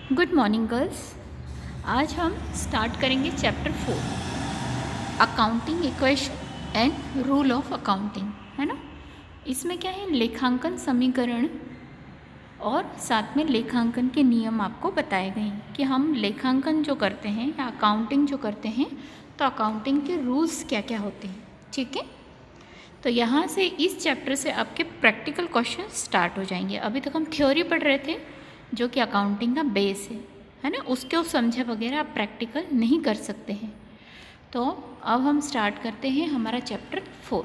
Good morning girls. आज हम start करेंगे chapter 4 accounting equation and rule of accounting, है ना। इसमें क्या है, लेखांकन समीकरण और साथ में लेखांकन के नियम आपको बताए गए हैं कि हम लेखांकन जो करते हैं या अकाउंटिंग जो करते हैं तो अकाउंटिंग के रूल्स क्या क्या होते हैं। ठीक है, तो यहाँ से इस चैप्टर से आपके प्रैक्टिकल क्वेश्चन स्टार्ट हो जाएंगे। अभी तक हम थ्योरी पढ़ रहे थे जो कि अकाउंटिंग का बेस है ना, उसको समझे वगैरह आप प्रैक्टिकल नहीं कर सकते हैं। तो अब हम स्टार्ट करते हैं हमारा चैप्टर 4।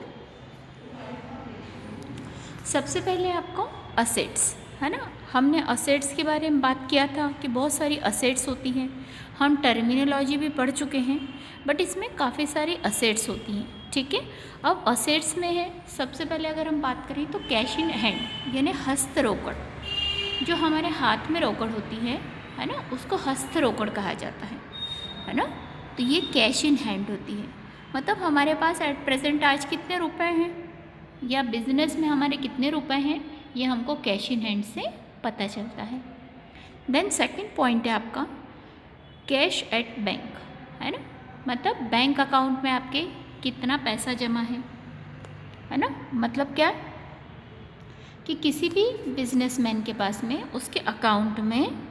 सबसे पहले आपको असेट्स, है ना, हमने असेट्स के बारे में बात किया था कि बहुत सारी असेट्स होती हैं। हम टर्मिनोलॉजी भी पढ़ चुके हैं, बट इसमें काफ़ी सारी असेट्स होती हैं। ठीक है, अब असेट्स में है, सबसे पहले अगर हम बात करें तो कैश इन हैंड यानी हस्त रोकड़, जो हमारे हाथ में रोकड़ होती है ना, उसको हस्त रोकड़ कहा जाता है ना। तो ये कैश इन हैंड होती है, मतलब हमारे पास एट प्रेजेंट आज कितने रुपए हैं या बिजनेस में हमारे कितने रुपए हैं, ये हमको कैश इन हैंड से पता चलता है। देन सेकंड पॉइंट है आपका कैश एट बैंक, है ना, मतलब बैंक अकाउंट में आपके कितना पैसा जमा है ना। मतलब क्या कि किसी भी बिजनेसमैन के पास में उसके अकाउंट में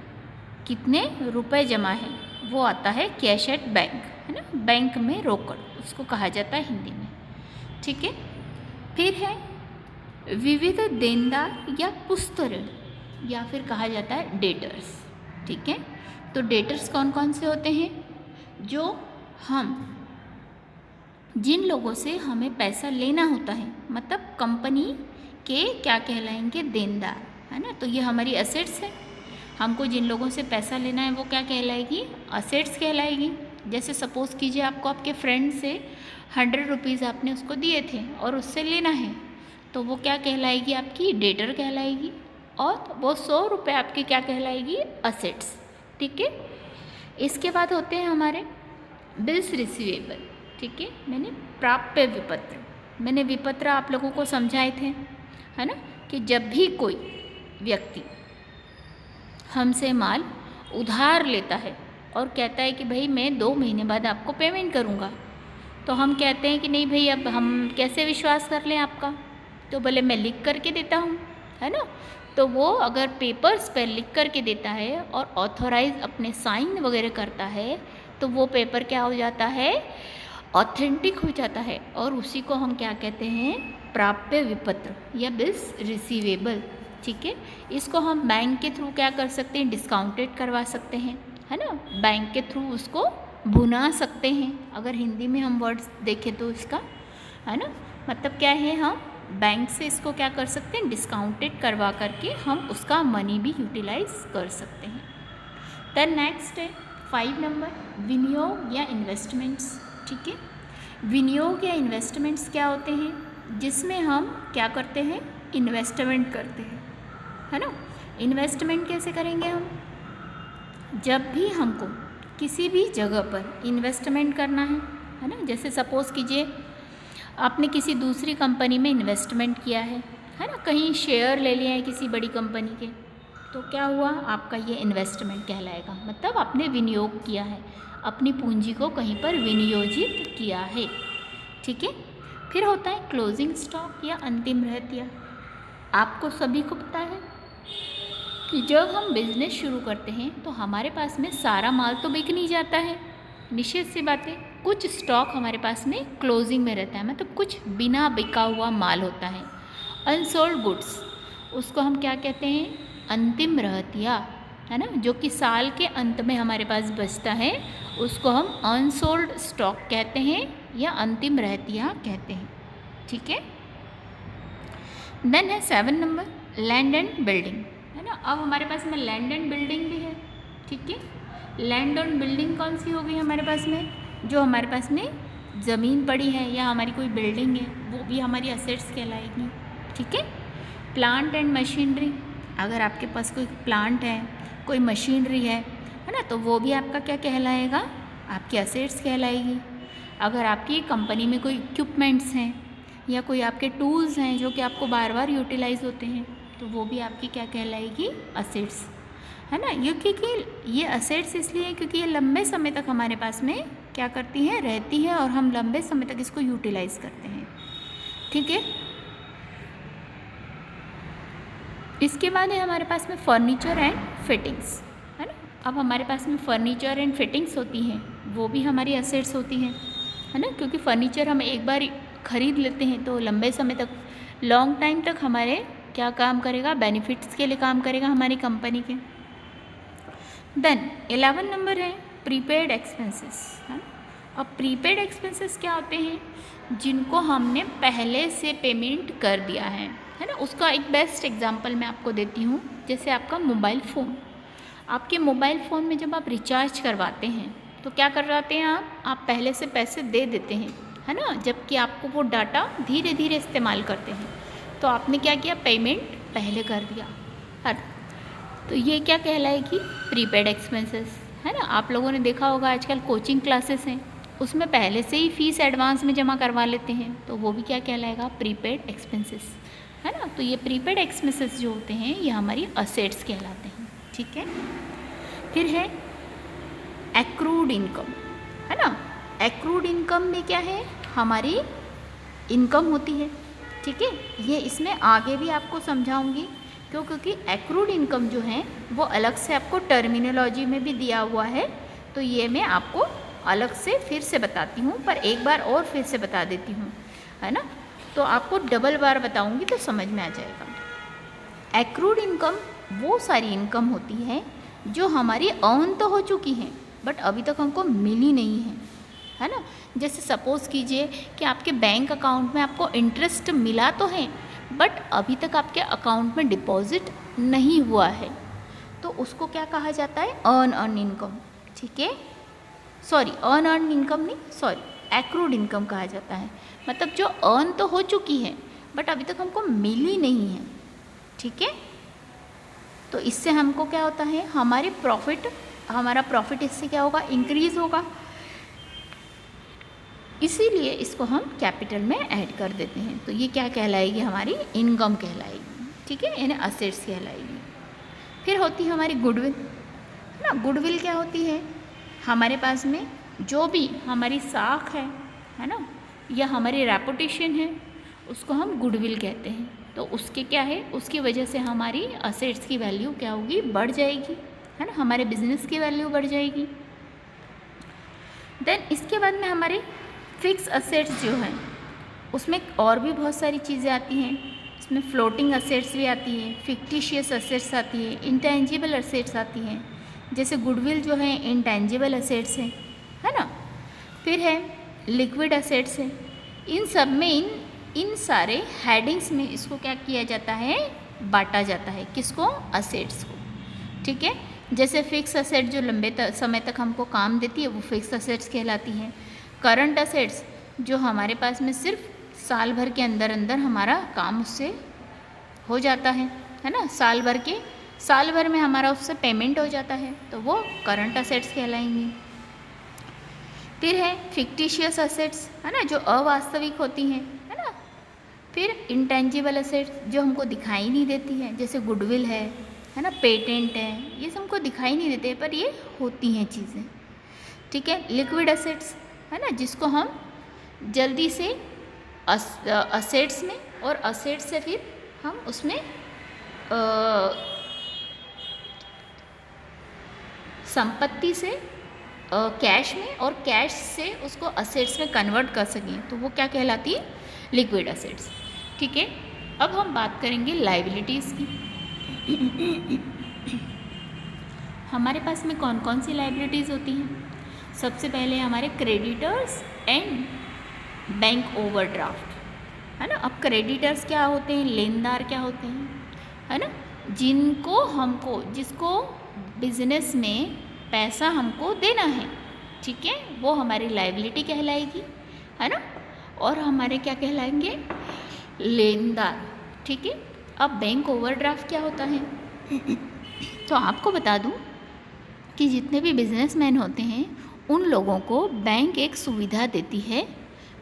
कितने रुपए जमा है वो आता है कैश एट बैंक, है ना, बैंक में रोकड़ उसको कहा जाता है हिंदी में। ठीक है, फिर है विविध देनदार या पुस्त ऋण या फिर कहा जाता है डेटर्स। ठीक है, तो डेटर्स कौन कौन से होते हैं, जो हम जिन लोगों से हमें पैसा लेना होता है, मतलब कंपनी के क्या कहलाएंगे, देनदार, है ना। तो ये हमारी असेट्स है, हमको जिन लोगों से पैसा लेना है वो क्या कहलाएगी, असेट्स कहलाएगी। जैसे सपोज़ कीजिए आपको आपके फ्रेंड से 100 रुपीज़ आपने उसको दिए थे और उससे लेना है, तो वो क्या कहलाएगी, आपकी डेटर कहलाएगी, और वो 100 रुपये आपकी क्या कहलाएगी, असेट्स। ठीक है, इसके बाद होते हैं हमारे बिल्स रिसीवेबल। ठीक है, मैंने प्राप्य विपत्र, मैंने विपत्र आप लोगों को समझाए थे, है ना, कि जब भी कोई व्यक्ति हमसे माल उधार लेता है और कहता है कि भाई मैं 2 महीने बाद आपको पेमेंट करूँगा, तो हम कहते हैं कि नहीं भाई अब हम कैसे विश्वास कर लें आपका, तो बोले मैं लिख करके देता हूँ, है ना। तो वो अगर पेपर्स पर लिख करके देता है और ऑथोराइज अपने साइन वगैरह करता है, तो वो पेपर क्या हो जाता है, ऑथेंटिक हो जाता है, और उसी को हम क्या कहते हैं, प्राप्य विपत्र या बिल्स रिसीवेबल। ठीक है, इसको हम बैंक के थ्रू क्या कर सकते हैं, डिस्काउंटेड करवा सकते हैं, है ना, बैंक के थ्रू उसको भुना सकते हैं, अगर हिंदी में हम वर्ड्स देखें तो इसका, है ना, मतलब क्या है, हम बैंक से इसको क्या कर सकते हैं, डिस्काउंटेड करवा करके हम उसका मनी भी यूटिलाइज कर सकते हैं। देन नेक्स्ट है 5 नंबर विनियोग या इन्वेस्टमेंट्स। ठीक है, विनियोग या इन्वेस्टमेंट्स क्या होते हैं, जिसमें हम क्या करते हैं, इन्वेस्टमेंट करते हैं, है ना। इन्वेस्टमेंट कैसे करेंगे हम, जब भी हमको किसी भी जगह पर इन्वेस्टमेंट करना है ना, जैसे सपोज़ कीजिए आपने किसी दूसरी कंपनी में इन्वेस्टमेंट किया है ना, कहीं शेयर ले लिया है किसी बड़ी कंपनी के, तो क्या हुआ, आपका ये इन्वेस्टमेंट कहलाएगा, मतलब आपने विनियोग किया है, अपनी पूंजी को कहीं पर विनियोजित किया है। ठीक है, फिर होता है क्लोजिंग स्टॉक या अंतिम रहतिया। आपको सभी को पता है कि जब हम बिज़नेस शुरू करते हैं तो हमारे पास में सारा माल तो बिक नहीं जाता है, निश्चित सी बात है, कुछ स्टॉक हमारे पास में क्लोजिंग में रहता है, मतलब कुछ बिना बिका हुआ माल होता है, अनसोल्ड गुड्स, उसको हम क्या कहते हैं, अंतिम रहतिया, है ना, जो कि साल के अंत में हमारे पास बचता है, उसको हम अनसोल्ड स्टॉक कहते हैं या अंतिम रहतिया कहते हैं। ठीक है, देन है 7 नंबर लैंड एंड बिल्डिंग, है ना। अब हमारे पास में लैंड एंड बिल्डिंग भी है। ठीक है, लैंड एंड बिल्डिंग कौन सी होगी हमारे पास में, जो हमारे पास में ज़मीन पड़ी है या हमारी कोई बिल्डिंग है, वो भी हमारी असेट्स कहलाएगी। ठीक है, प्लांट एंड मशीनरी, अगर आपके पास कोई प्लांट है, कोई मशीनरी है ना, तो वो भी आपका क्या कहलाएगा, आपकी असेट्स कहलाएगी। अगर आपकी कंपनी में कोई इक्विपमेंट्स हैं या कोई आपके टूल्स हैं जो कि आपको बार बार यूटिलाइज होते हैं, तो वो भी आपकी क्या कहलाएगी, असेट्स। है ना। ये क्योंकि ये असेट्स इसलिए है क्योंकि ये लंबे समय तक हमारे पास में क्या करती हैं, रहती है, और हम लंबे समय तक इसको यूटिलाइज करते हैं। ठीक है। इसके बाद है हमारे पास में फर्नीचर एंड फिटिंग्स, है ना। अब हमारे पास में फर्नीचर एंड फिटिंग्स होती हैं, वो भी हमारी असेट्स होती हैं, है ना, क्योंकि फर्नीचर हम एक बार ख़रीद लेते हैं तो लंबे समय तक, लॉन्ग टाइम तक हमारे क्या काम करेगा, बेनिफिट्स के लिए काम करेगा हमारी कंपनी के। देन 11 नंबर है प्रीपेड एक्सपेंसेस, है ना। अब प्रीपेड एक्सपेंसेस क्या होते हैं, जिनको हमने पहले से पेमेंट कर दिया है ना। उसका एक बेस्ट एग्जांपल मैं आपको देती हूँ, जैसे आपका मोबाइल फ़ोन। आपके मोबाइल फ़ोन में जब आप रिचार्ज करवाते हैं तो क्या करवाते हैं आप पहले से पैसे दे देते हैं, है ना, जबकि आपको वो डाटा धीरे धीरे इस्तेमाल करते हैं। तो आपने क्या किया, पेमेंट पहले कर दिया, है। तो ये क्या कहलाएगी, प्रीपेड एक्सपेंसेस, है ना। आप लोगों ने देखा होगा आजकल कोचिंग क्लासेस हैं, उसमें पहले से ही फ़ीस एडवांस में जमा करवा लेते हैं, तो वो भी क्या कहलाएगा, प्रीपेड एक्सपेंसेस, है ना। तो ये प्रीपेड एक्सपेंसेस जो होते हैं ये हमारी असेट्स कहलाते हैं। ठीक है। फिर है एक्रूड इनकम, है ना। एक्रूड इनकम में क्या है, हमारी इनकम होती है। ठीक है। ये इसमें आगे भी आपको समझाऊंगी, क्योंकि एक्रूड इनकम जो है वो अलग से आपको टर्मिनोलॉजी में भी दिया हुआ है, तो ये मैं आपको अलग से फिर से बताती हूँ, पर एक बार और फिर से बता देती हूँ, है ना। तो आपको डबल बार बताऊंगी तो समझ में आ जाएगा। एक्रूड इनकम वो सारी इनकम होती है जो हमारी अर्न तो हो चुकी हैं बट अभी तक हमको मिली नहीं है ना। जैसे सपोज़ कीजिए कि आपके बैंक अकाउंट में आपको इंटरेस्ट मिला तो है बट अभी तक आपके अकाउंट में डिपॉजिट नहीं हुआ है, तो उसको क्या कहा जाता है, अर्न इनकम। ठीक है। सॉरी, अर्न इनकम नहीं, सॉरी, एक्रूड इनकम कहा जाता है। मतलब जो अर्न तो हो चुकी है बट अभी तक हमको मिली नहीं है। ठीक है। तो इससे हमको क्या होता है, हमारा प्रॉफिट इससे क्या होगा, इंक्रीज होगा, इसीलिए इसको हम कैपिटल में ऐड कर देते हैं। तो ये क्या कहलाएगी, हमारी इनकम कहलाएगी। ठीक है, यानी असेट्स कहलाएगी। फिर होती है हमारी गुडविल, है ना। गुडविल क्या होती है, हमारे पास में जो भी हमारी साख है ना, या हमारी रेपुटेशन है, उसको हम गुडविल कहते हैं। तो उसके क्या है, उसकी वजह से हमारी असेट्स की वैल्यू क्या होगी, बढ़ जाएगी, है ना, हमारे बिजनेस की वैल्यू बढ़ जाएगी। देन इसके बाद में हमारे फिक्स असेट्स जो हैं उसमें और भी बहुत सारी चीज़ें आती हैं। इसमें फ्लोटिंग असेट्स भी आती है, फिक्टिशियस असेट्स आती है, इंटेंजिबल असेट्स आती हैं। जैसे गुडविल जो है इंटेंजिबल असेट्स है ना। फिर है लिक्विड असेट्स है। इन सब में इन सारे हेडिंग्स में इसको क्या किया जाता है, बांटा जाता है, किसको, असेट्स को। ठीक है। जैसे फिक्स असेट जो लंबे समय तक हमको काम देती है वो फिक्स असेट्स कहलाती है। करंट असेट्स जो हमारे पास में सिर्फ साल भर के अंदर हमारा काम उससे हो जाता है ना, साल भर में हमारा उससे पेमेंट हो जाता है, तो वो करंट असेट्स कहलाएंगी। फिर है फिक्टिशियस असेट्स, है ना, जो अवास्तविक होती हैं, है ना। फिर इंटेंजिबल असेट्स जो हमको दिखाई नहीं देती है, जैसे गुडविल है ना, पेटेंट है, ये सब हमको दिखाई नहीं देते पर ये होती हैं चीज़ें। ठीक है। लिक्विड असेट्स, है ना, जिसको हम जल्दी से असेट्स में और असेट्स से फिर हम उसमें संपत्ति से कैश में और कैश से उसको असेट्स में कन्वर्ट कर सकें, तो वो क्या कहलाती है, लिक्विड असेट्स। ठीक है। अब हम बात करेंगे लायबिलिटीज़ की। हमारे पास में कौन कौन सी लायबिलिटीज़ होती हैं। सबसे पहले हमारे क्रेडिटर्स एंड बैंक ओवरड्राफ्ट, है ना। अब क्रेडिटर्स क्या होते हैं, लेनदार क्या होते हैं, है ना, जिसको बिजनेस में पैसा हमको देना है। ठीक है, वो हमारी लायबिलिटी कहलाएगी, है ना। और हमारे क्या कहलाएंगे, लेनदार। ठीक है। अब बैंक ओवरड्राफ्ट क्या होता है तो आपको बता दूं कि जितने भी बिजनेसमैन होते हैं उन लोगों को बैंक एक सुविधा देती है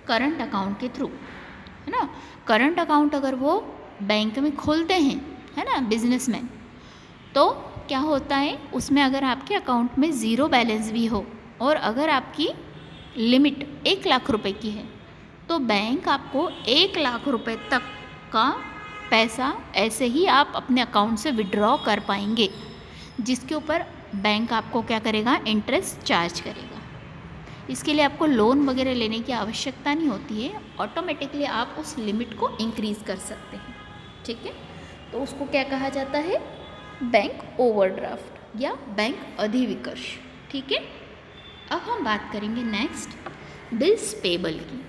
करंट अकाउंट के थ्रू, है ना। करंट अकाउंट अगर वो बैंक में खोलते हैं, है ना, बिजनेसमैन, तो क्या होता है, उसमें अगर आपके अकाउंट में ज़ीरो बैलेंस भी हो और अगर आपकी लिमिट 1 लाख रुपए की है तो बैंक आपको 1 लाख रुपए तक का पैसा ऐसे ही आप अपने अकाउंट से विड्रॉ कर पाएंगे, जिसके ऊपर बैंक आपको क्या करेगा, इंटरेस्ट चार्ज करेगा। इसके लिए आपको लोन वगैरह लेने की आवश्यकता नहीं होती है, ऑटोमेटिकली आप उस लिमिट को इंक्रीज़ कर सकते हैं। ठीक है, तो उसको क्या कहा जाता है, बैंक ओवरड्राफ्ट या बैंक अधिविकर्ष। ठीक है, अब हम बात करेंगे नेक्स्ट बिल्स पेबल की।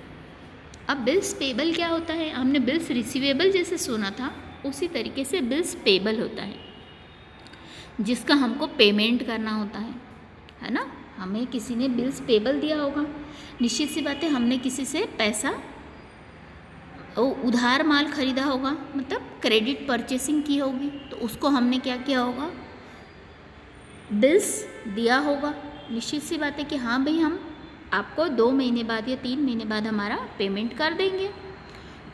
अब बिल्स पेबल क्या होता है, हमने बिल्स रिसीवेबल जैसे सुना था, उसी तरीके से बिल्स पेबल होता है, जिसका हमको पेमेंट करना होता है ना। हमें किसी ने बिल्स पेबल दिया होगा, निश्चित सी बात है, हमने किसी से पैसा उधार माल खरीदा होगा, मतलब क्रेडिट परचेसिंग की होगी, तो उसको हमने क्या किया होगा, बिल्स दिया होगा। निश्चित सी बात है कि हाँ भाई, हम आपको 2 महीने बाद या 3 महीने बाद हमारा पेमेंट कर देंगे,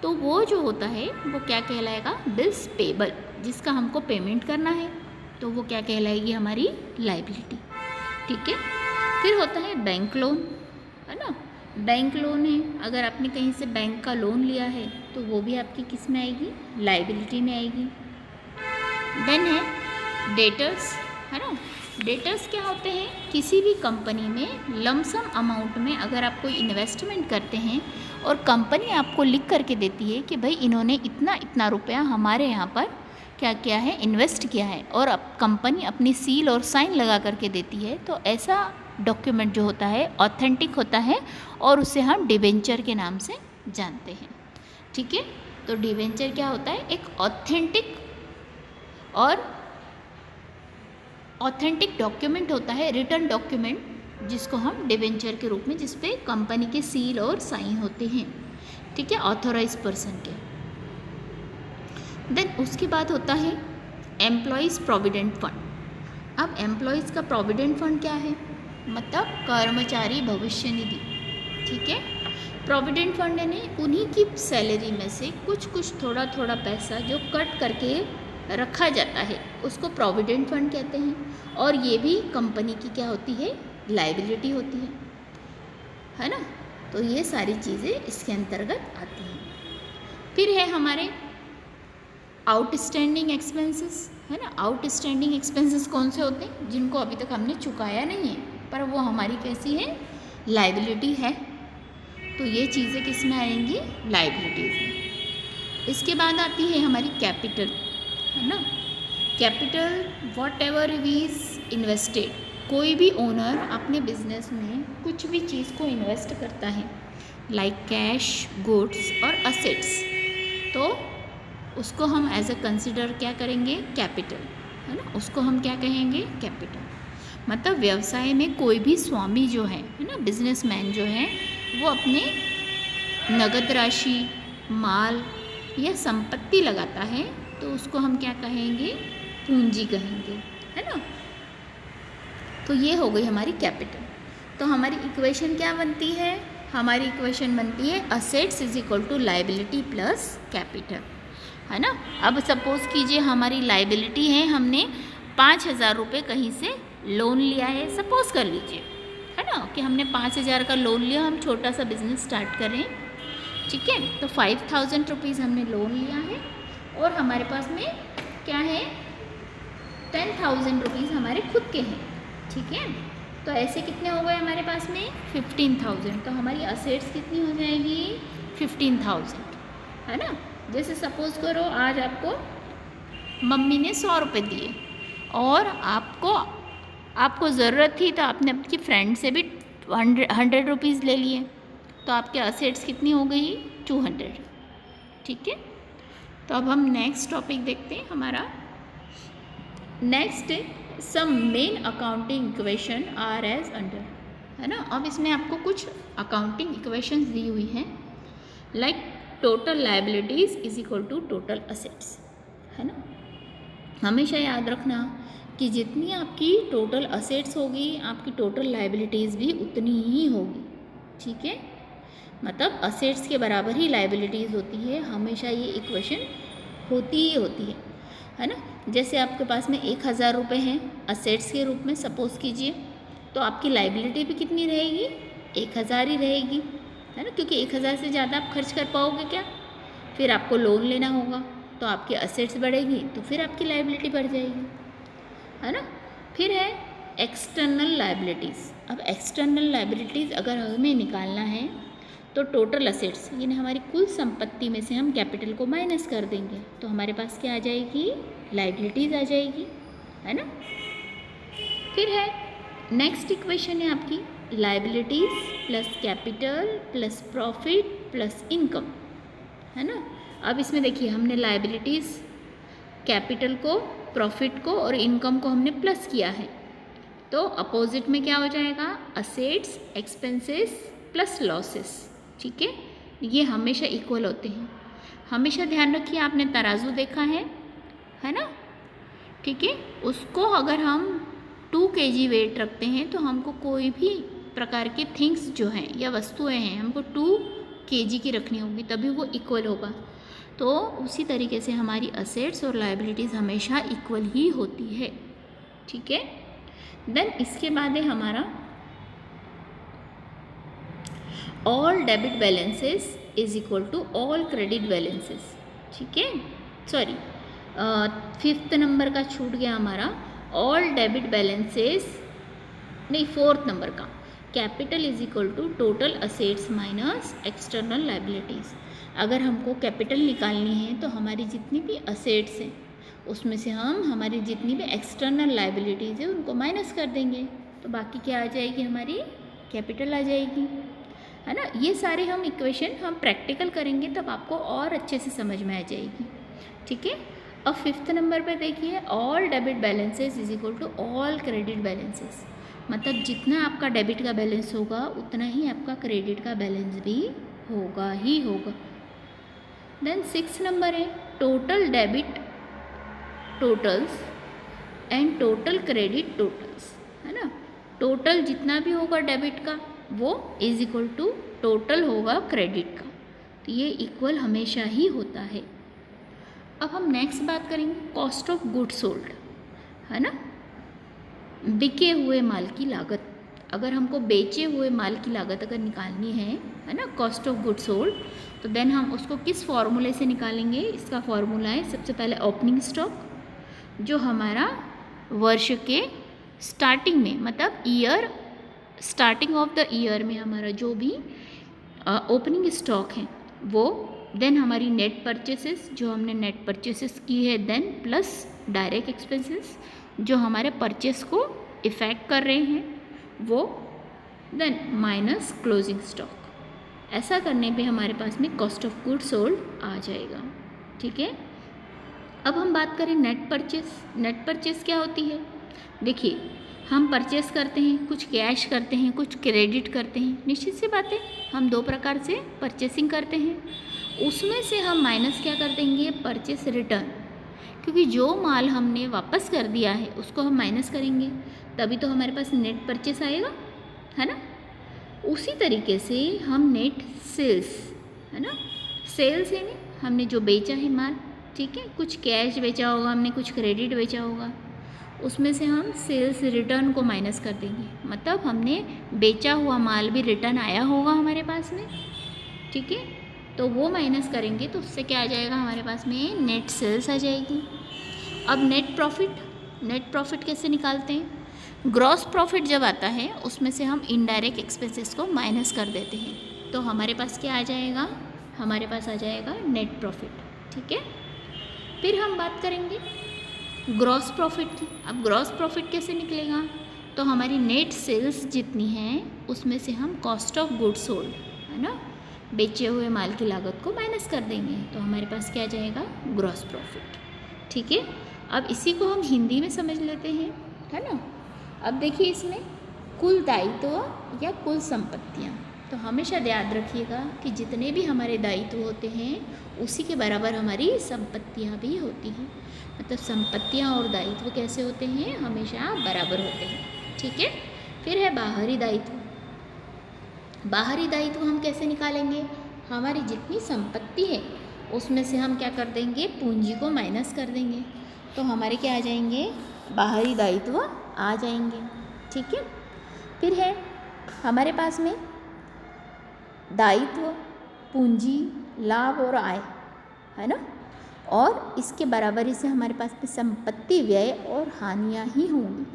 तो वो जो होता है वो क्या कहलाएगा, बिल्स पेबल, जिसका हमको पेमेंट करना है, तो वो क्या कहलाएगी, हमारी लायबिलिटी। ठीक है, फिर होता है बैंक लोन, है ना। बैंक लोन है, अगर आपने कहीं से बैंक का लोन लिया है तो वो भी आपकी किस में आएगी, लायबिलिटी में आएगी। देन है डेटर्स, है ना। डेटर्स क्या होते हैं, किसी भी कंपनी में लमसम अमाउंट में अगर आप कोई इन्वेस्टमेंट करते हैं और कंपनी आपको लिख करके देती है कि भाई इन्होंने इतना इतना रुपया हमारे यहाँ पर क्या किया है, इन्वेस्ट किया है, और अब कंपनी अपनी सील और साइन लगा करके देती है, तो ऐसा डॉक्यूमेंट जो होता है ऑथेंटिक होता है और उसे हम डिबेंचर के नाम से जानते हैं। ठीक है, तो डिबेंचर क्या होता है, एक ऑथेंटिक डॉक्यूमेंट होता है, रिटर्न डॉक्यूमेंट, जिसको हम डिबेंचर के रूप में, जिस पे कंपनी के सील और साइन होते हैं। ठीक है, ऑथोराइज पर्सन के। देन उसके बाद होता है एम्प्लॉयज़ प्रोविडेंट फंड। अब एम्प्लॉयज़ का प्रोविडेंट फंड क्या है, मतलब कर्मचारी भविष्य निधि। ठीक है, प्रोविडेंट फंड यानी उन्हीं की सैलरी में से कुछ कुछ थोड़ा थोड़ा पैसा जो कट करके रखा जाता है, उसको प्रोविडेंट फंड कहते हैं, और ये भी कंपनी की क्या होती है, लायबिलिटी होती है ना। तो ये सारी चीज़ें इसके अंतर्गत आती हैं। फिर है हमारे आउटस्टैंडिंग एक्सपेंसेस, है ना। आउटस्टैंडिंग एक्सपेंसेस कौन से होते हैं, जिनको अभी तक हमने चुकाया नहीं है पर वो हमारी कैसी है, लायबिलिटी है, तो ये चीज़ें किस में आएंगी, लायबिलिटीज़ में। इसके बाद आती है हमारी कैपिटल, है ना। Capital what ever is invested, कोई भी ओनर अपने बिजनेस में कुछ भी चीज़ को इन्वेस्ट करता है, लाइक कैश, गुड्स और असेट्स, तो उसको हम एज अ कंसिडर क्या करेंगे, कैपिटल, है ना। उसको हम क्या कहेंगे, कैपिटल। मतलब व्यवसाय में कोई भी स्वामी जो है ना, बिजनेसमैन जो है, वो अपने नगद राशि, माल या संपत्ति लगाता है, तो उसको हम क्या कहेंगे, पूंजी कहेंगे, है ना। तो ये हो गई हमारी कैपिटल। तो हमारी इक्वेशन क्या बनती है, हमारी इक्वेशन बनती है assets is equal to liability plus capital, है ना। अब सपोज़ कीजिए हमारी लायबिलिटी है, हमने 5,000 रुपये कहीं से लोन लिया है, सपोज़ कर लीजिए, है ना, कि हमने 5,000 का लोन लिया, हम छोटा सा बिजनेस स्टार्ट कर रहे हैं। ठीक है, तो 5,000 रुपीज़ हमने लोन लिया है और हमारे पास में क्या है, 10,000 रुपीज़ हमारे खुद के हैं। ठीक है, तो ऐसे कितने हो गए हमारे पास में, 15,000। तो हमारी असेट्स कितनी हो जाएगी, 15,000, है ना। जैसे सपोज़ करो आज आपको मम्मी ने 100 रुपये दिए और आपको ज़रूरत थी, तो आपने आपकी फ्रेंड से भी 100 रुपीज़ ले लिए, तो आपके असेट्स कितनी हो गई, 200। ठीक है, तो अब हम नेक्स्ट टॉपिक देखते हैं हमारा। Next some main accounting equation are as under, है ना। अब इसमें आपको कुछ अकाउंटिंग इक्वेशंस दी हुई हैं, like total liabilities is equal to total assets, है ना। हमेशा याद रखना कि जितनी आपकी टोटल असेट्स होगी, आपकी टोटल लायबिलिटीज़ भी उतनी ही होगी। ठीक है, मतलब असेट्स के बराबर ही लायबिलिटीज़ होती है, हमेशा ये इक्वेशन होती ही होती है। है ना। जैसे आपके पास में 1,000 रुपये हैं असेट्स के रूप में सपोज़ कीजिए, तो आपकी लाइबिलिटी भी कितनी रहेगी, 1,000 ही रहेगी, है ना, क्योंकि 1,000 से ज़्यादा आप खर्च कर पाओगे क्या, फिर आपको लोन लेना होगा, तो आपकी असेट्स बढ़ेगी तो फिर आपकी लाइबिलिटी बढ़ जाएगी, है ना। फिर है एक्सटर्नल लाइबिलिटीज़। अब एक्सटर्नल लाइबिलिटीज़ अगर हमें निकालना है तो टोटल असेट्स यानी हमारी कुल संपत्ति में से हम कैपिटल को माइनस कर देंगे, तो हमारे पास क्या आ जाएगी, लाइबिलिटीज़ आ जाएगी, है ना। फिर है नेक्स्ट इक्वेशन है आपकी liabilities plus capital plus profit plus income, है ना। अब इसमें देखिए हमने लाइबिलिटीज़, कैपिटल को, प्रॉफिट को और इनकम को हमने प्लस किया है, तो अपोजिट में क्या हो जाएगा, असेट्स एक्सपेंसेस प्लस लॉसेस, ठीक है। ये हमेशा इक्वल होते हैं, हमेशा ध्यान रखिए, आपने तराजू देखा है ना, ठीक है। उसको अगर हम 2 kg वेट रखते हैं तो हमको कोई भी प्रकार के थिंग्स जो हैं या वस्तुएं हैं हमको 2 kg की रखनी होगी, तभी वो इक्वल होगा। तो उसी तरीके से हमारी असेट्स और लाइबिलिटीज़ हमेशा इक्वल ही होती है, ठीक है। देन इसके बाद है हमारा all debit balances is equal to all credit balances, ठीक है। सॉरी 5th नंबर का छूट गया हमारा, ऑल डेबिट बैलेंसेस नहीं 4th नंबर का, capital is equal to total assets minus external liabilities. अगर हमको कैपिटल निकालनी है तो हमारी जितनी भी असेट्स हैं उसमें से हम हमारी जितनी भी एक्सटर्नल लाइबिलिटीज़ है उनको माइनस कर देंगे, तो बाकी क्या आ जाएगी, हमारी कैपिटल आ जाएगी, है ना। ये सारे हम इक्वेशन हम प्रैक्टिकल करेंगे तब आपको और अच्छे से समझ में आ जाएगी, ठीक है। अब 5th नंबर पे देखिए all debit balances is equal to all credit balances, मतलब जितना आपका डेबिट का बैलेंस होगा उतना ही आपका क्रेडिट का बैलेंस भी होगा ही होगा। देन 6th नंबर है total debit totals and total credit totals, है ना। टोटल जितना भी होगा डेबिट का वो इज इक्वल टू टोटल होगा क्रेडिट का, तो ये इक्वल हमेशा ही होता है। अब हम नेक्स्ट बात करेंगे कॉस्ट ऑफ गुड्स सोल्ड, है ना, बिके हुए माल की लागत। अगर हमको बेचे हुए माल की लागत अगर निकालनी है ना, कॉस्ट ऑफ गुड्स सोल्ड, तो देन हम उसको किस फॉर्मूले से निकालेंगे, इसका फॉर्मूला है सबसे पहले ओपनिंग स्टॉक, जो हमारा वर्ष के स्टार्टिंग में मतलब year starting of the year में हमारा जो भी ओपनिंग स्टॉक है वो, देन हमारी नेट परचेसेस जो हमने नेट परचेसेस की है, देन प्लस डायरेक्ट एक्सपेंसेस जो हमारे परचेस को इफ़ेक्ट कर रहे हैं वो, देन माइनस क्लोजिंग स्टॉक। ऐसा करने पे हमारे पास में कॉस्ट ऑफ गुड्स सोल्ड आ जाएगा, ठीक है। अब हम बात करें नेट परचेस। नेट परचेस क्या होती है, देखिए हम परचेस करते हैं, कुछ कैश करते हैं, कुछ क्रेडिट करते हैं, निश्चित सी बात है हम 2 प्रकार से परचेसिंग करते हैं, उसमें से हम माइनस क्या कर देंगे, परचेस रिटर्न, क्योंकि जो माल हमने वापस कर दिया है उसको हम माइनस करेंगे तभी तो हमारे पास नेट परचेस आएगा, है ना। उसी तरीके से हम नेट सेल्स, है ना, सेल्स है ना, हमने जो बेचा है माल, ठीक है, कुछ कैश बेचा होगा हमने, कुछ क्रेडिट बेचा होगा, उसमें से हम सेल्स रिटर्न को माइनस कर देंगे, मतलब हमने बेचा हुआ माल भी रिटर्न आया होगा हमारे पास में, ठीक है, तो वो माइनस करेंगे तो उससे क्या आ जाएगा, हमारे पास में नेट सेल्स आ जाएगी। अब नेट प्रॉफिट कैसे निकालते हैं, ग्रॉस प्रॉफिट जब आता है उसमें से हम इनडायरेक्ट एक्सपेंसेस को माइनस कर देते हैं, तो हमारे पास क्या आ जाएगा, हमारे पास आ जाएगा नेट प्रॉफिट, ठीक है। फिर हम बात करेंगे ग्रॉस प्रॉफिट की। अब ग्रॉस प्रॉफिट कैसे निकलेगा, तो हमारी नेट सेल्स जितनी हैं उसमें से हम कॉस्ट ऑफ गुड्स सोल्ड, है ना, बेचे हुए माल की लागत को माइनस कर देंगे, तो हमारे पास क्या जाएगा, ग्रॉस प्रॉफिट, ठीक है। अब इसी को हम हिंदी में समझ लेते हैं, है ना। अब देखिए इसमें कुल दायित्व या कुल संपत्तियाँ, तो हमेशा याद रखिएगा कि जितने भी हमारे दायित्व होते हैं उसी के बराबर हमारी संपत्तियाँ भी होती हैं, मतलब संपत्तियाँ और दायित्व कैसे होते हैं, हमेशा बराबर होते हैं, ठीक है। फिर है बाहरी दायित्व। बाहरी दायित्व हम कैसे निकालेंगे, हमारी जितनी संपत्ति है उसमें से हम क्या कर देंगे, पूंजी को माइनस कर देंगे। तो हमारे क्या आ जाएंगे, बाहरी दायित्व आ जाएंगे। ठीक है, फिर है हमारे पास में दायित्व, पूंजी, लाभ और आय, है ना। और इसके बराबरी से हमारे पास में संपत्ति, व्यय और हानियाँ ही होंगी।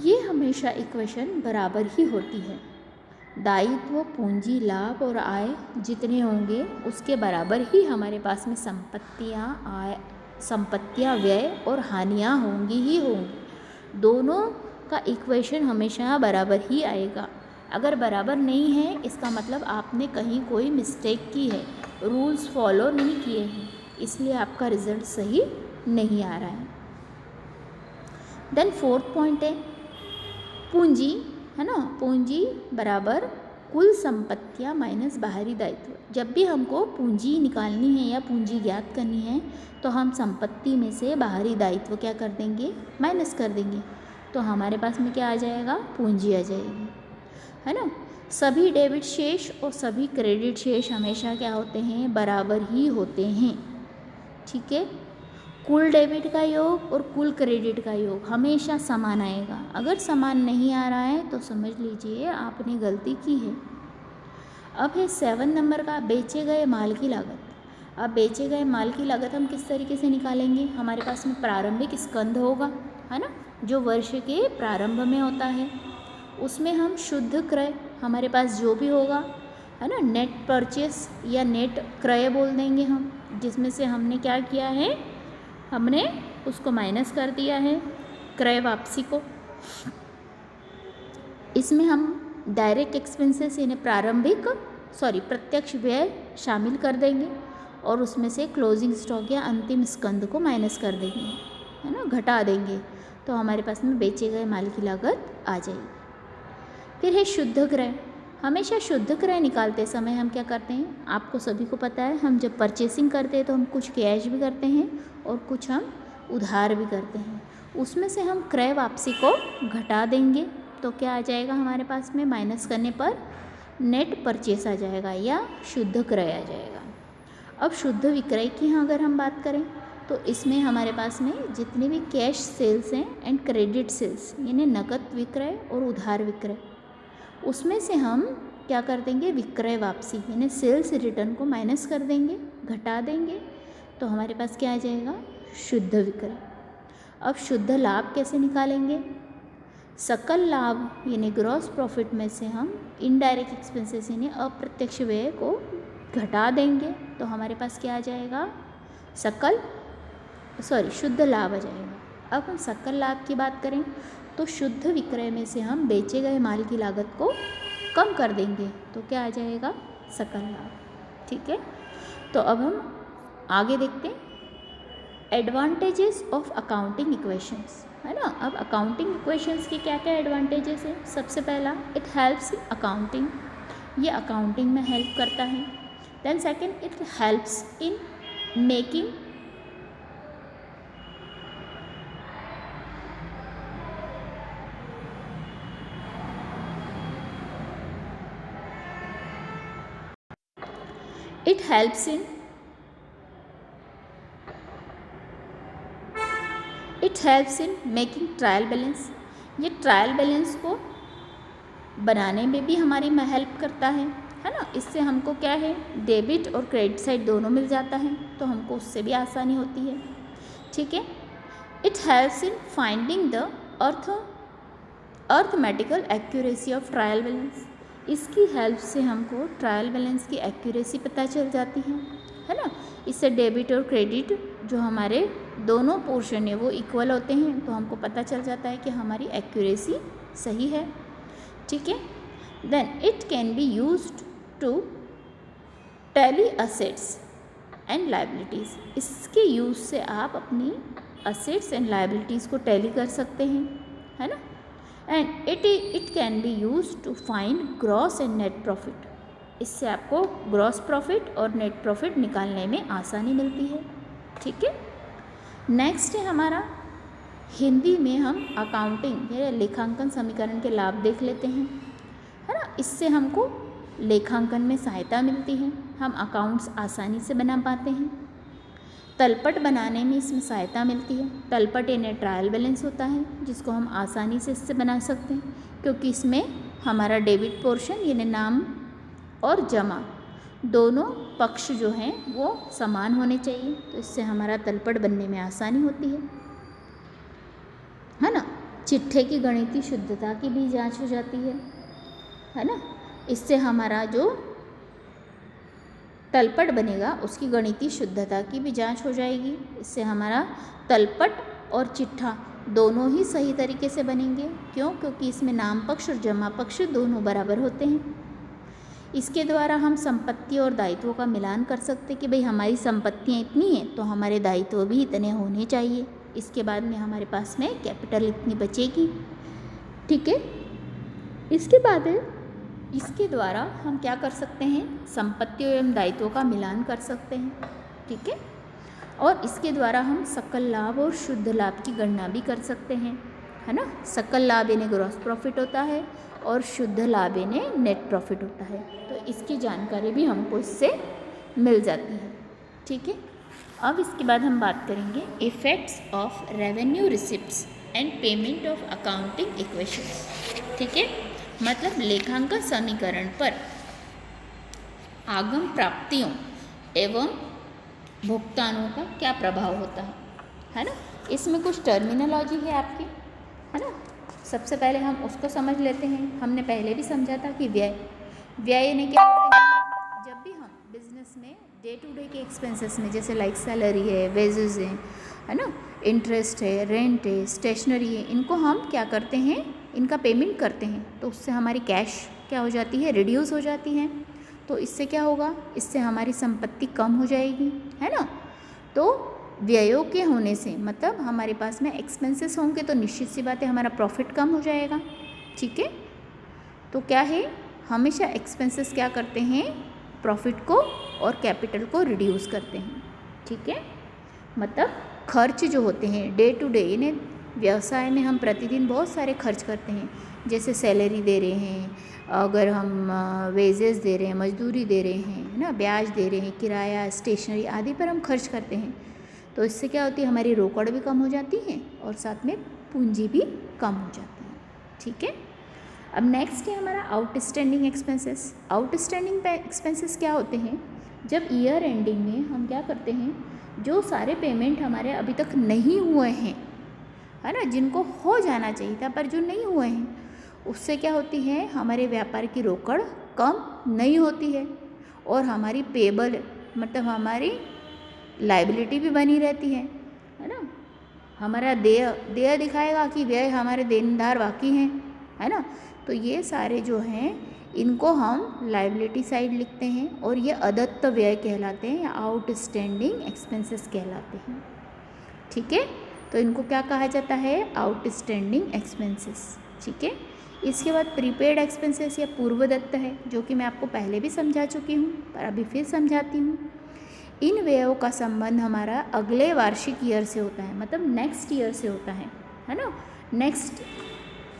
ये हमेशा इक्वेशन बराबर ही होती है। दायित्व, पूंजी, लाभ और आय जितने होंगे उसके बराबर ही हमारे पास में संपत्तियाँ, व्यय और हानियाँ होंगी ही होंगी। दोनों का इक्वेशन हमेशा बराबर ही आएगा। अगर बराबर नहीं है इसका मतलब आपने कहीं कोई मिस्टेक की है, रूल्स फॉलो नहीं किए हैं, इसलिए आपका रिजल्ट सही नहीं आ रहा है। देन 4th पॉइंट है पूंजी, है ना। पूंजी बराबर कुल संपत्तियाँ माइनस बाहरी दायित्व। जब भी हमको पूंजी निकालनी है या पूंजी ज्ञात करनी है तो हम संपत्ति में से बाहरी दायित्व क्या कर देंगे, माइनस कर देंगे। तो हमारे पास में क्या आ जाएगा, पूंजी आ जाएगी, है ना। सभी डेबिट शेष और सभी क्रेडिट शेष हमेशा क्या होते हैं, बराबर ही होते हैं। ठीक है, कुल डेबिट का योग और कुल क्रेडिट का योग हमेशा समान आएगा। अगर समान नहीं आ रहा है तो समझ लीजिए आपने गलती की है। अब है 7 नंबर का बेचे गए माल की लागत। अब बेचे गए माल की लागत हम किस तरीके से निकालेंगे, हमारे पास में प्रारंभिक स्कंध होगा, है ना, जो वर्ष के प्रारंभ में होता है। उसमें हम शुद्ध क्रय हमारे पास जो भी होगा, है ना, नेट परचेस या नेट क्रय बोल देंगे हम, जिसमें से हमने क्या किया है, हमने उसको माइनस कर दिया है क्रय वापसी को। इसमें हम डायरेक्ट एक्सपेंसेस यानी प्रत्यक्ष व्यय शामिल कर देंगे और उसमें से क्लोजिंग स्टॉक या अंतिम स्कंद को माइनस कर देंगे, है ना, घटा देंगे। तो हमारे पास में बेचे गए माल की लागत आ जाएगी। फिर है शुद्ध क्रय। हमेशा शुद्ध क्रय निकालते समय हम क्या करते हैं, आपको सभी को पता है, हम जब परचेसिंग करते हैं तो हम कुछ कैश भी करते हैं और कुछ हम उधार भी करते हैं। उसमें से हम क्रय वापसी को घटा देंगे तो क्या आ जाएगा हमारे पास में, माइनस करने पर नेट परचेस आ जाएगा या शुद्ध क्रय आ जाएगा। अब शुद्ध विक्रय की अगर हम बात करें तो इसमें हमारे पास में जितने भी कैश सेल्स हैं एंड क्रेडिट सेल्स यानी नकद विक्रय और उधार विक्रय, उसमें से हम क्या कर देंगे, विक्रय वापसी यानी सेल्स रिटर्न को माइनस कर देंगे, घटा देंगे। तो हमारे पास क्या आ जाएगा, शुद्ध विक्रय। अब शुद्ध लाभ कैसे निकालेंगे, सकल लाभ यानी ग्रॉस प्रॉफिट में से हम इनडायरेक्ट एक्सपेंसेस यानी अप्रत्यक्ष व्यय को घटा देंगे तो हमारे पास क्या आ जाएगा, शुद्ध लाभ आ जाएगा। अब हम सकल लाभ की बात करें तो शुद्ध विक्रय में से हम बेचे गए माल की लागत को कम कर देंगे तो क्या आ जाएगा, सकल लाभ। ठीक है, तो अब हम आगे देखते हैं एडवांटेजेस ऑफ अकाउंटिंग इक्वेशंस, है ना। अब अकाउंटिंग इक्वेशंस के क्या क्या एडवांटेजेस हैं। सबसे पहला, इट हेल्प्स अकाउंटिंग, ये अकाउंटिंग में हेल्प करता है। Then second, it helps in making making trial balance, ये ट्रायल बैलेंस को बनाने में भी हमारी हेल्प करता है ना। इससे हमको क्या है, डेबिट और क्रेडिट साइड दोनों मिल जाता है तो हमको उससे भी आसानी होती है। ठीक है, it helps in finding the arithmetical accuracy of trial balance, इसकी हेल्प से हमको ट्रायल बैलेंस की एक्यूरेसी पता चल जाती है ना। इससे डेबिट और क्रेडिट जो हमारे दोनों पोर्शन है वो इक्वल होते हैं तो हमको पता चल जाता है कि हमारी एक्यूरेसी सही है। ठीक है, then it can be used to tally assets and liabilities, इसके यूज़ से आप अपनी असेट्स एंड लायबिलिटीज़ को टैली कर सकते हैं, है ना। And it can be used to find gross and net profit, इससे आपको ग्रॉस प्रॉफिट और नेट प्रॉफिट निकालने में आसानी मिलती है। ठीक है, नेक्स्ट है हमारा हिंदी में हम अकाउंटिंग या लेखांकन समीकरण के लाभ देख लेते हैं, है ना। इससे हमको लेखांकन में सहायता मिलती है, हम अकाउंट्स आसानी से बना पाते हैं। तलपट बनाने में इसमें सहायता मिलती है। तलपट यानी ट्रायल बैलेंस होता है जिसको हम आसानी से इससे बना सकते हैं, क्योंकि इसमें हमारा डेबिट पोर्शन यानी नाम और जमा दोनों पक्ष जो हैं वो समान होने चाहिए, तो इससे हमारा तलपट बनने में आसानी होती है ना। चिट्ठे की गणितीय शुद्धता की भी जांच हो जाती है ना। इससे हमारा जो तलपट बनेगा उसकी गणितीय शुद्धता की भी जांच हो जाएगी। इससे हमारा तलपट और चिट्ठा दोनों ही सही तरीके से बनेंगे। क्यों? क्योंकि इसमें नाम पक्ष और जमा पक्ष दोनों बराबर होते हैं। इसके द्वारा हम संपत्ति और दायित्वों का मिलान कर सकते हैं कि भाई हमारी संपत्तियाँ इतनी हैं तो हमारे दायित्व भी इतने होने चाहिए। इसके बाद में हमारे पास में कैपिटल इतनी बचेगी। ठीक है। इसके बाद इसके द्वारा हम क्या कर सकते हैं, संपत्तियों एवं दायित्वों का मिलान कर सकते हैं। ठीक है। और इसके द्वारा हम सकल लाभ और शुद्ध लाभ की गणना भी कर सकते हैं, है ना। सकल लाभ यानी ग्रॉस प्रॉफिट होता है और शुद्ध लाभ यानी नेट प्रॉफिट होता है। तो इसकी जानकारी भी हमको इससे मिल जाती है। ठीक है। अब इसके बाद हम बात करेंगे effects of revenue receipts and payment of accounting equations. ठीक है। मतलब लेखांकन समीकरण पर आगम प्राप्तियों एवं भुगतानों का क्या प्रभाव होता है ना। इसमें कुछ टर्मिनोलॉजी है आपकी, है ना। सबसे पहले हम उसको समझ लेते हैं। हमने पहले भी समझा था कि व्यय ने क्या होते हैं, जब भी हम बिजनेस में डे टू डे के एक्सपेंसेस में जैसे लाइक सैलरी है, वेजेस है ना, इंटरेस्ट है, रेंट है, स्टेशनरी है, इनको हम क्या करते हैं, इनका पेमेंट करते हैं, तो उससे हमारी कैश क्या हो जाती है, रिड्यूस हो जाती है। तो इससे क्या होगा, इससे हमारी संपत्ति कम हो जाएगी, है ना। तो व्ययों के होने से मतलब हमारे पास में एक्सपेंसेस होंगे तो निश्चित सी बात है हमारा प्रॉफिट कम हो जाएगा। ठीक है। तो क्या है, हमेशा एक्सपेंसेस क्या करते हैं, प्रॉफिट को और कैपिटल को रिड्यूस करते हैं। ठीक है। मतलब खर्च जो होते हैं डे टू डे, यानी व्यवसाय में हम प्रतिदिन बहुत सारे खर्च करते हैं, जैसे सैलरी दे रहे हैं, अगर हम वेजेस दे रहे हैं, मजदूरी दे रहे हैं, है ना, ब्याज दे रहे हैं, किराया, स्टेशनरी आदि पर हम खर्च करते हैं। तो इससे क्या होती है, हमारी रोकड़ भी कम हो जाती है और साथ में पूंजी भी कम हो जाती है। ठीक है। अब नेक्स्ट है हमारा आउटस्टैंडिंग एक्सपेंसेस। आउटस्टैंडिंग एक्सपेंसेस क्या होते हैं, जब ईयर एंडिंग में हम क्या करते हैं, जो सारे पेमेंट हमारे अभी तक नहीं हुए हैं, है ना, जिनको हो जाना चाहिए था पर जो नहीं हुए हैं, उससे क्या होती है, हमारे व्यापार की रोकड़ कम नहीं होती है और हमारी पेबल मतलब हमारी लाइबिलिटी भी बनी रहती है ना। हमारा देय दिखाएगा कि व्यय हमारे देनदार बाकी हैं, है ना। तो ये सारे जो हैं इनको हम लाइबिलिटी साइड लिखते हैं और ये अदत्त व्यय कहलाते हैं या आउटस्टैंडिंग एक्सपेंसेस कहलाते हैं। ठीक है। तो इनको क्या कहा जाता है, आउटस्टैंडिंग एक्सपेंसेस। ठीक है। इसके बाद प्रीपेड एक्सपेंसेस या पूर्वदत्त है, जो कि मैं आपको पहले भी समझा चुकी हूँ पर अभी फिर समझाती हूँ। इन व्ययों का संबंध हमारा अगले वार्षिक ईयर से होता है, मतलब नेक्स्ट ईयर से होता है ना, नेक्स्ट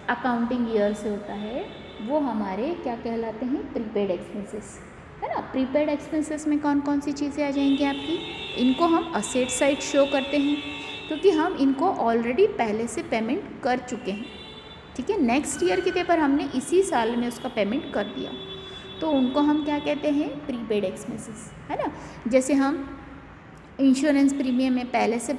अकाउंटिंग ईयर से होता है। वो हमारे क्या कहलाते हैं, प्रीपेड एक्सपेंसेस, है ना। प्रीपेड एक्सपेंसेस में कौन कौन सी चीज़ें आ जाएंगी आपकी, इनको हम असेट साइड शो करते हैं क्योंकि हम इनको ऑलरेडी पहले से पेमेंट कर चुके हैं। ठीक है। नेक्स्ट ईयर के पेपर हमने इसी साल में उसका पेमेंट कर दिया, तो उनको हम क्या कहते हैं, प्रीपेड एक्सपेंसेस, है ना। जैसे हम इंश्योरेंस प्रीमियम में पहले से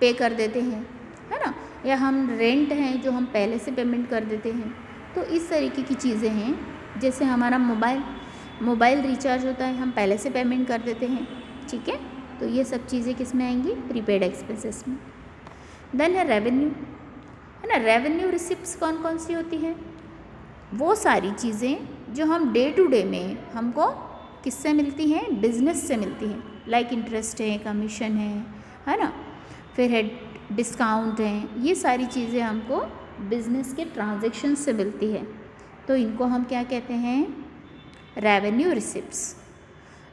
पे कर देते हैं, है ना, या हम रेंट हैं जो हम पहले से पेमेंट कर देते हैं। तो इस तरीके की चीज़ें हैं। जैसे हमारा मोबाइल रिचार्ज होता है, हम पहले से पेमेंट कर देते हैं। ठीक है। तो ये सब चीज़ें किस में आएंगी, प्रीपेड एक्सपेंसेस में। देन है रेवेन्यू, है ना। रेवेन्यू रिसिप्ट्स कौन कौन सी होती है, वो सारी चीज़ें जो हम डे टू डे में हमको किससे मिलती हैं, बिजनेस से मिलती हैं। लाइक इंटरेस्ट है, कमीशन है ना, फिर है डिस्काउंट है, ये सारी चीज़ें हमको बिजनेस के ट्रांजैक्शन से मिलती है। तो इनको हम क्या कहते हैं, रेवेन्यू रिसिप्ट्स।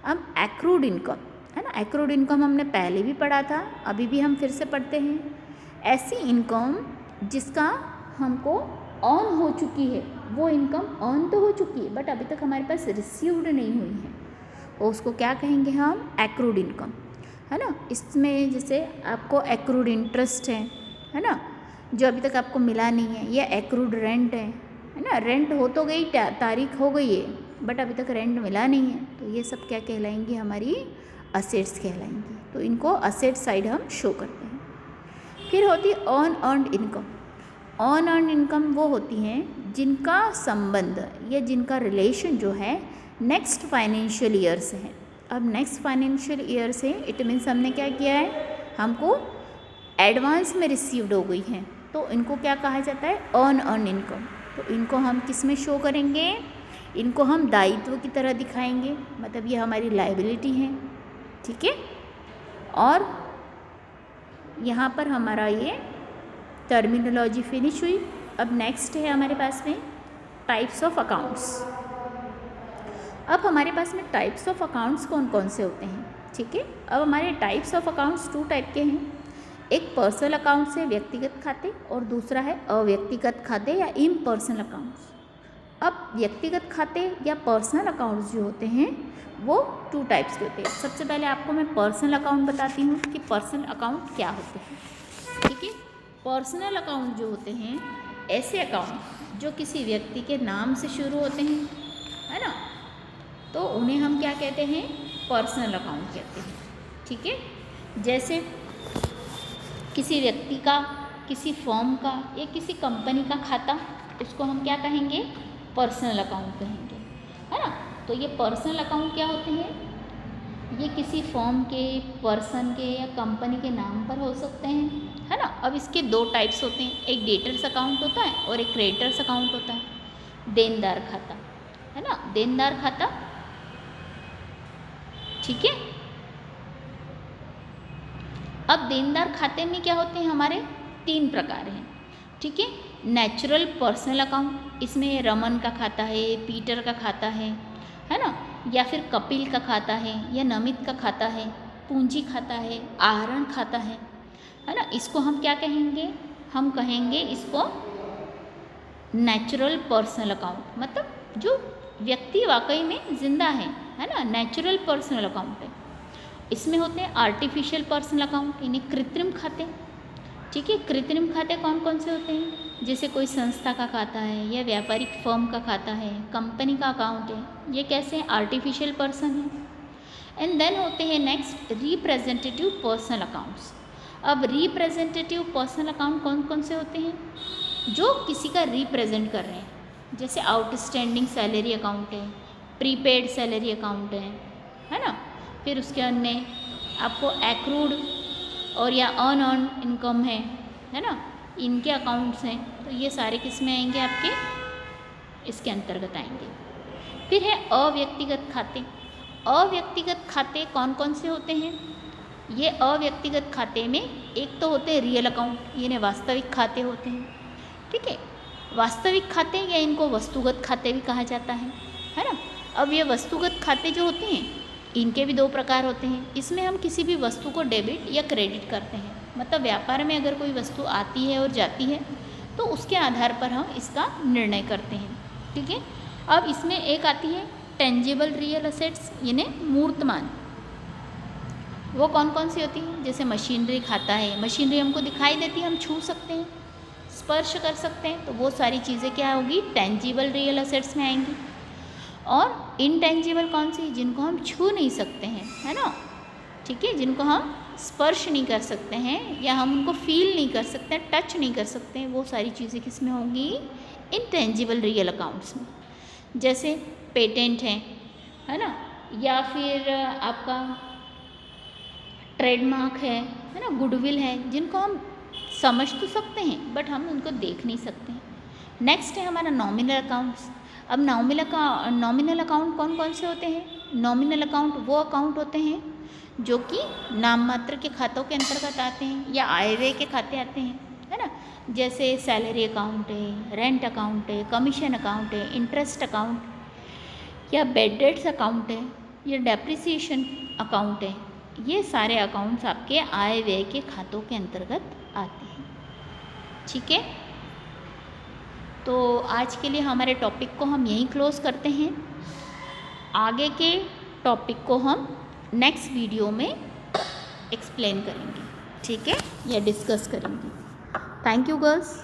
अब एक्रूड इनकम, है ना, एक्रूड इनकम हमने पहले भी पढ़ा था, अभी भी हम फिर से पढ़ते हैं। ऐसी इनकम जिसका हमको ऑन हो चुकी है, वो इनकम ऑन तो हो चुकी है बट अभी तक हमारे पास रिसीव्ड नहीं हुई है, और उसको क्या कहेंगे हम, एक्रूड इनकम। है ना। इसमें जैसे आपको एक्रूड इंटरेस्ट है ना, जो अभी तक आपको मिला नहीं है, या एक्रूड रेंट है ना। रेंट हो तो गई, तारीख हो गई है, बट अभी तक रेंट मिला नहीं है, तो ये सब क्या कहलाएंगी, हमारी असेट्स कहलाएंगी। तो इनको असेट साइड हम शो करते हैं। फिर होती है on earned income. On earned income वो होती हैं जिनका संबंध या जिनका रिलेशन जो है नेक्स्ट फाइनेंशियल ईयर से है। अब नेक्स्ट फाइनेंशियल ईयर से इट मीन्स हमने क्या किया है, हमको एडवांस में रिसीव्ड हो गई हैं, तो इनको क्या कहा जाता है, ऑन अर्न इनकम। तो इनको हम किस में शो करेंगे, इनको हम दायित्व की तरह दिखाएंगे, मतलब ये हमारी लायबिलिटी है, ठीक है। और यहाँ पर हमारा ये टर्मिनोलॉजी फिनिश हुई। अब नेक्स्ट है हमारे पास में टाइप्स ऑफ अकाउंट्स। अब हमारे पास में टाइप्स ऑफ अकाउंट्स कौन कौन से होते हैं, ठीक है। अब हमारे टाइप्स ऑफ अकाउंट्स 2 टाइप के हैं। एक पर्सनल अकाउंट्स है, व्यक्तिगत खाते, और दूसरा है अव्यक्तिगत खाते या इम्पर्सनल अकाउंट्स। अब व्यक्तिगत खाते या पर्सनल अकाउंट्स जो होते हैं वो 2 टाइप्स के होते हैं। सबसे पहले आपको मैं पर्सनल अकाउंट बताती हूँ कि पर्सनल अकाउंट क्या होते हैं, ठीक है। पर्सनल अकाउंट जो होते हैं ऐसे अकाउंट जो किसी व्यक्ति के नाम से शुरू होते हैं, है ना, तो उन्हें हम क्या कहते हैं, पर्सनल अकाउंट कहते हैं, ठीक है। जैसे किसी व्यक्ति का, किसी फर्म का या किसी कंपनी का खाता, उसको हम क्या कहेंगे, पर्सनल अकाउंट कहेंगे, है ना। तो ये पर्सनल अकाउंट क्या होते हैं, ये किसी फर्म के, पर्सन के या कंपनी के नाम पर हो सकते हैं, है ना। अब इसके 2 टाइप्स होते हैं, एक डेटर्स अकाउंट होता है और एक क्रेडिटर्स अकाउंट होता है। देनदार खाता, है ना, देनदार खाता, ठीक है। अब देनदार खाते में क्या होते हैं, हमारे 3 प्रकार हैं, ठीक है। नेचुरल पर्सनल अकाउंट, इसमें रमन का खाता है, पीटर का खाता है ना, या फिर कपिल का खाता है, या नमित का खाता है, पूंजी खाता है, आहरण खाता है ना। इसको हम क्या कहेंगे, हम कहेंगे इसको नेचुरल पर्सनल अकाउंट, मतलब जो व्यक्ति वाकई में जिंदा है ना, नेचुरल पर्सनल अकाउंट है। इसमें होते हैं आर्टिफिशियल पर्सनल अकाउंट, यानी कृत्रिम खाते, ठीक है। कृत्रिम खाते कौन कौन से होते हैं, जैसे कोई संस्था का खाता है या व्यापारिक फर्म का खाता है, कंपनी का अकाउंट है, ये कैसे हैं, आर्टिफिशियल पर्सन है। एंड देन होते हैं नेक्स्ट रिप्रेजेंटेटिव पर्सनल अकाउंट्स। अब रिप्रेजेंटेटिव पर्सनल अकाउंट कौन कौन से होते हैं, जो किसी का रिप्रेजेंट कर रहे हैं, जैसे आउटस्टैंडिंग सैलरी अकाउंट है, प्रीपेड सैलरी अकाउंट है ना। फिर उसके अन्य आपको एक्रूड और या अनअर्न इनकम है ना, इनके अकाउंट्स हैं, तो ये सारे किस में आएंगे, आपके इसके अंतर्गत आएंगे। फिर है अव्यक्तिगत खाते। अव्यक्तिगत खाते कौन कौन से होते हैं, ये अव्यक्तिगत खाते में एक तो होते हैं रियल अकाउंट, यानी वास्तविक खाते होते हैं, ठीक है। वास्तविक खाते या इनको वस्तुगत खाते भी कहा जाता है ना। अब ये वस्तुगत खाते जो होते हैं इनके भी 2 प्रकार होते हैं। इसमें हम किसी भी वस्तु को डेबिट या क्रेडिट करते हैं, मतलब व्यापार में अगर कोई वस्तु आती है और जाती है तो उसके आधार पर हम इसका निर्णय करते हैं, ठीक है। अब इसमें एक आती है टेंजिबल रियल असेट्स, यानी मूर्तमान। वो कौन कौन सी होती है, जैसे मशीनरी खाता है, मशीनरी हमको दिखाई देती है, हम छू सकते हैं, स्पर्श कर सकते हैं, तो वो सारी चीज़ें क्या होगी, टेंजिबल रियल असेट्स में आएंगी। और इनटेंजिबल कौन सी, जिनको हम छू नहीं सकते हैं, है ना, ठीक है, जिनको हम स्पर्श नहीं कर सकते हैं या हम उनको फील नहीं कर सकते हैं, टच नहीं कर सकते हैं, वो सारी चीज़ें किस में होंगी, इनटेंजिबल रियल अकाउंट्स में। जैसे पेटेंट है ना, या फिर आपका ट्रेडमार्क है ना, गुडविल है, जिनको हम समझ तो सकते हैं बट हम उनको देख नहीं सकते हैं। नेक्स्ट है हमारा नॉमिनल अकाउंट्स। अब नॉमिनल अकाउंट कौन कौन से होते हैं, नॉमिनल अकाउंट वो अकाउंट होते हैं जो कि नाम मात्र के खातों के अंतर्गत आते हैं या आय व्यय के खाते आते हैं, है ना। जैसे सैलरी अकाउंट है, रेंट अकाउंट है, कमीशन अकाउंट है, इंटरेस्ट अकाउंट या बैड डेट्स अकाउंट है या डेप्रिसिएशन अकाउंट है, ये सारे अकाउंट्स आपके आय व्यय के खातों के अंतर्गत आते हैं, ठीक है। तो आज के लिए हमारे टॉपिक को हम यहीं क्लोज करते हैं। आगे के टॉपिक को हम नेक्स्ट वीडियो में एक्सप्लेन करेंगे, ठीक है, या डिस्कस करेंगे। Thank you girls.